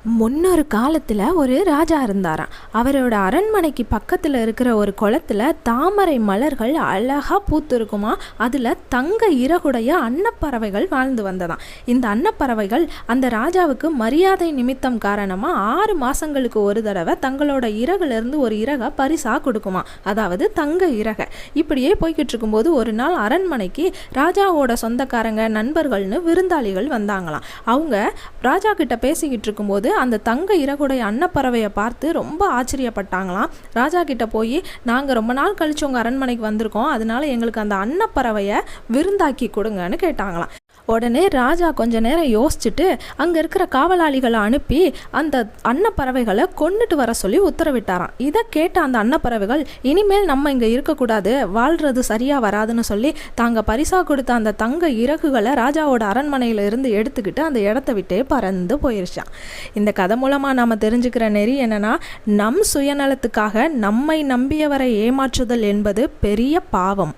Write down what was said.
முன்னொரு காலத்தில் ஒரு ராஜா இருந்தாராம். அவரோட அரண்மனைக்கு பக்கத்தில் இருக்கிற ஒரு குளத்தில் தாமரை மலர்கள் அழகாக பூத்திருக்குமா. அதில் தங்க இறகுடைய அன்னப்பறவைகள் வாழ்ந்து வந்ததாம். இந்த அன்னப்பறவைகள் அந்த ராஜாவுக்கு மரியாதை நிமித்தம் காரணமாக 6 மாதங்களுக்கு ஒரு தடவை தங்களோட இறகுலேருந்து ஒரு இறகை பரிசாக கொடுக்குமா, அதாவது தங்க இறகை. இப்படியே போய்கிட்டு இருக்கும்போது ஒரு நாள் அரண்மனைக்கு ராஜாவோட சொந்தக்காரங்க நண்பர்கள்னு விருந்தாளிகள் வந்தாங்களாம். அவங்க ராஜா கிட்ட பேசிக்கிட்டு இருக்கும்போது அந்த தங்க இறகுடைய அன்னப்பறவையை பார்த்து ரொம்ப ஆச்சரியப்பட்டாங்களாம். ராஜா கிட்ட போய், நாங்கள் ரொம்ப நாள் கழிச்சு உங்கள் அரண்மனைக்கு வந்திருக்கோம், அதனால எங்களுக்கு அந்த அன்னப்பறவையை விருந்தாக்கி கொடுங்கன்னு கேட்டாங்களாம். உடனே ராஜா கொஞ்ச நேரம் யோசிச்சுட்டு அங்கே இருக்கிற காவலாளிகளை அனுப்பி அந்த அன்னப்பறவைகளை கொண்டுட்டு வர சொல்லி உத்தரவிட்டாராம். இதை கேட்ட அந்த அன்னப்பறவைகள், இனிமேல் நம்ம இங்கே இருக்கக்கூடாது, வாழ்றது சரியாக வராதுன்னு சொல்லி தாங்க பரிசாக கொடுத்த அந்த தங்க இறகுகளை ராஜாவோட அரண்மனையில் இருந்து எடுத்துக்கிட்டு அந்த இடத்த விட்டே பறந்து போயிருச்சான். இந்த கதை மூலமாக நாம் தெரிஞ்சுக்கிற நெறி என்னன்னா, நம் சுயநலத்துக்காக நம்மை நம்பியவரை ஏமாற்றுதல் என்பது பெரிய பாவம்.